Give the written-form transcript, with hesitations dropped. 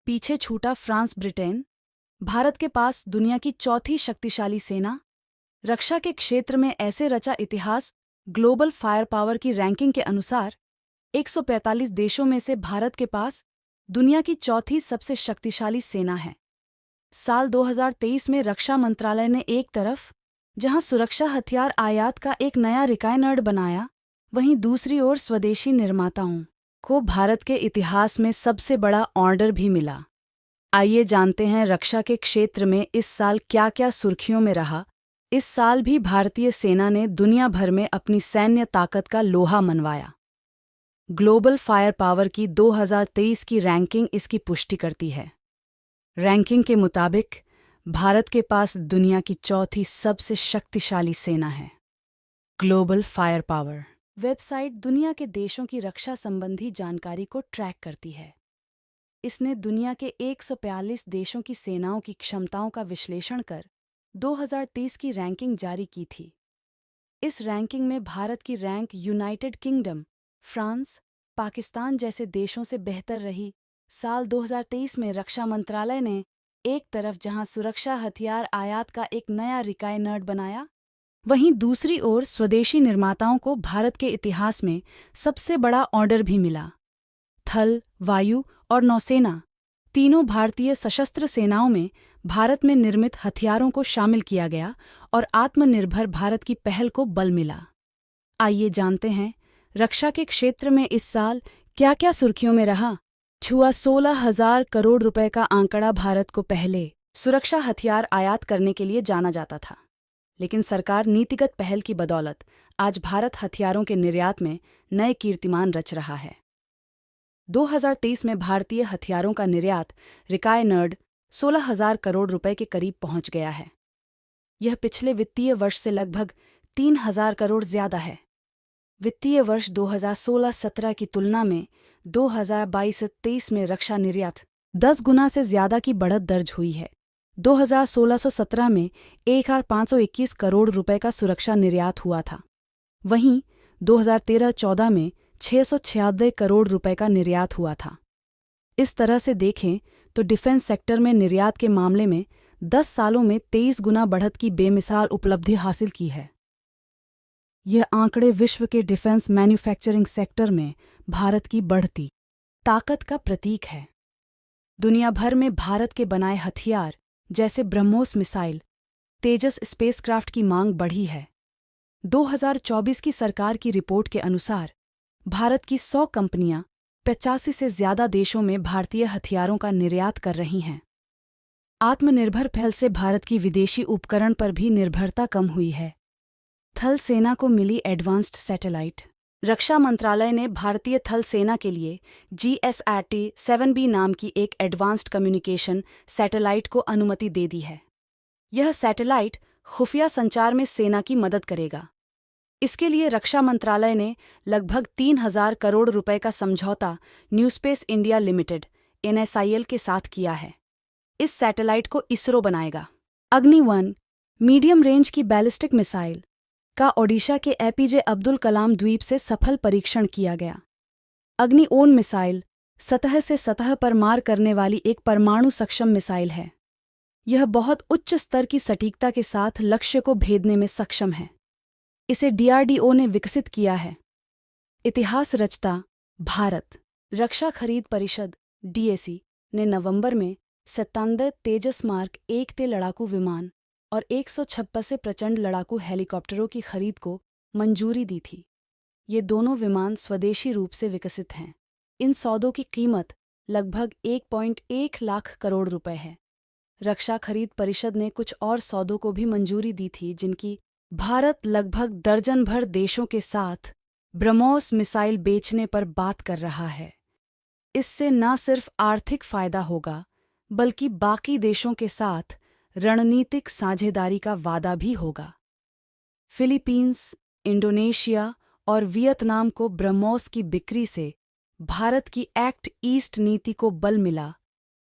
पीछे छूटा France Britain. Bharat के पास दुनिया की चौथी शक्तिशाली सेना। रक्षा के क्षेत्र में ऐसे रचा इतिहास। ग्लोबल फायर पावर की रैंकिंग के अनुसार 145 देशों में से भारत के पास दुनिया की चौथी सबसे शक्तिशाली सेना है। साल 2023 में रक्षा मंत्रालय ने एक तरफ जहां सुरक्षा हथियार आयात का एक नया रिकॉर्ड बनाया, वहीं दूसरी ओर स्वदेशी निर्माताओं को भारत के इतिहास में सबसे बड़ा ऑर्डर भी मिला। आइए जानते हैं रक्षा के क्षेत्र में इस साल क्या क्या सुर्खियों में रहा। इस साल भी भारतीय सेना ने दुनिया भर में अपनी सैन्य ताकत का लोहा मनवाया। ग्लोबल फायर पावर की 2023 की रैंकिंग इसकी पुष्टि करती है। रैंकिंग के मुताबिक भारत के पास दुनिया की चौथी सबसे शक्तिशाली सेना है। ग्लोबल फायर पावर वेबसाइट दुनिया के देशों की रक्षा संबंधी जानकारी को ट्रैक करती है। इसने दुनिया के 142 देशों की सेनाओं की क्षमताओं का विश्लेषण कर 2023 की रैंकिंग जारी की थी। इस रैंकिंग में भारत की rank United kingdom, France, Pakistan जैसे देशों से बेहतर रही। साल 2023 में रक्षा मंत्रालय ने एक तरफ जहां सुरक्षा हथियार आयात का एक नया रिकॉर्ड बनाया, वहीं दूसरी ओर स्वदेशी निर्माताओं को भारत के इतिहास में सबसे बड़ा ऑर्डर भी मिला। थल, वायु और नौसेना तीनों भारतीय सशस्त्र सेनाओं में भारत में निर्मित हथियारों को शामिल किया गया और आत्मनिर्भर भारत की पहल को बल मिला। आइए जानते हैं रक्षा के क्षेत्र में इस साल क्या क्या सुर्खियों में रहा। छुआ 16,000 करोड़ रुपए का आंकड़ा। भारत को पहले सुरक्षा हथियार आयात करने के लिए जाना जाता था, लेकिन सरकार नीतिगत पहल की बदौलत आज भारत हथियारों के निर्यात में नए कीर्तिमान रच रहा है। 2023 में भारतीय हथियारों का निर्यात रिकॉर्ड 16,000 करोड़ रुपए के करीब पहुंच गया है। यह पिछले वित्तीय वर्ष से लगभग 3,000 करोड़ ज्यादा है। वित्तीय वर्ष 2016-17 की तुलना में 2022-23 में रक्षा निर्यात 10 गुना से ज्यादा की बढ़त दर्ज हुई है। 2016-17 में 1,521 करोड़ रुपए का सुरक्षा निर्यात हुआ था, वहीं 2013-14 में 696 करोड़ रुपए का निर्यात हुआ था। इस तरह से देखें तो डिफेंस सेक्टर में निर्यात के मामले में 10 सालों में 23 गुना बढ़त की बेमिसाल उपलब्धि हासिल की है। यह आंकड़े विश्व के डिफेंस मैन्युफैक्चरिंग सेक्टर में भारत की बढ़ती ताकत का प्रतीक है। दुनिया भर में भारत के बनाए हथियार जैसे ब्रह्मोस मिसाइल, तेजस स्पेसक्राफ्ट की मांग बढ़ी है। 2024 की सरकार की रिपोर्ट के अनुसार भारत की 100 कंपनियां 85 से ज्यादा देशों में भारतीय हथियारों का निर्यात कर रही हैं। आत्मनिर्भर पहल से भारत की विदेशी उपकरण पर भी निर्भरता कम हुई है। थल सेना को मिली एडवांस्ड सैटेलाइट। रक्षा मंत्रालय ने भारतीय थल सेना के लिए GSAT-7B नाम की एक एडवांस्ड कम्युनिकेशन सैटेलाइट को अनुमति दे दी है। यह सैटेलाइट खुफिया संचार में सेना की मदद करेगा। इसके लिए रक्षा मंत्रालय ने लगभग 3,000 करोड़ रुपए का समझौता न्यूस्पेस इंडिया लिमिटेड NSIL के साथ किया है। इस सैटेलाइट को इसरो बनाएगा। अग्नि-1 मीडियम रेंज की बैलिस्टिक मिसाइल का ओडिशा के APJ अब्दुल कलाम द्वीप से सफल परीक्षण किया गया। अग्नि-ओन मिसाइल सतह से सतह पर मार करने वाली एक परमाणु सक्षम मिसाइल है। यह बहुत उच्च स्तर की सटीकता के साथ लक्ष्य को भेदने में सक्षम है। इसे DRDO ने विकसित किया है। इतिहास रचता भारत रक्षा खरीद परिषद DAC ने नवंबर में 97 तेजस मार्क 1 लड़ाकू विमान और 156 प्रचंड लड़ाकू हेलीकॉप्टरों की खरीद को मंजूरी दी थी। ये दोनों विमान स्वदेशी रूप से विकसित हैं। इन सौदों की कीमत लगभग 1.1 लाख करोड़ रुपए है। रक्षा खरीद परिषद ने कुछ और सौदों को भी मंजूरी दी थी, जिनकी भारत लगभग दर्जन भर देशों के साथ ब्रह्मोस मिसाइल बेचने पर बात कर रहा है। इससे न सिर्फ आर्थिक फायदा होगा, बल्कि बाकी देशों के साथ रणनीतिक साझेदारी का वादा भी होगा। फिलीपींस, इंडोनेशिया और वियतनाम को ब्रह्मोस की बिक्री से भारत की एक्ट ईस्ट नीति को बल मिला,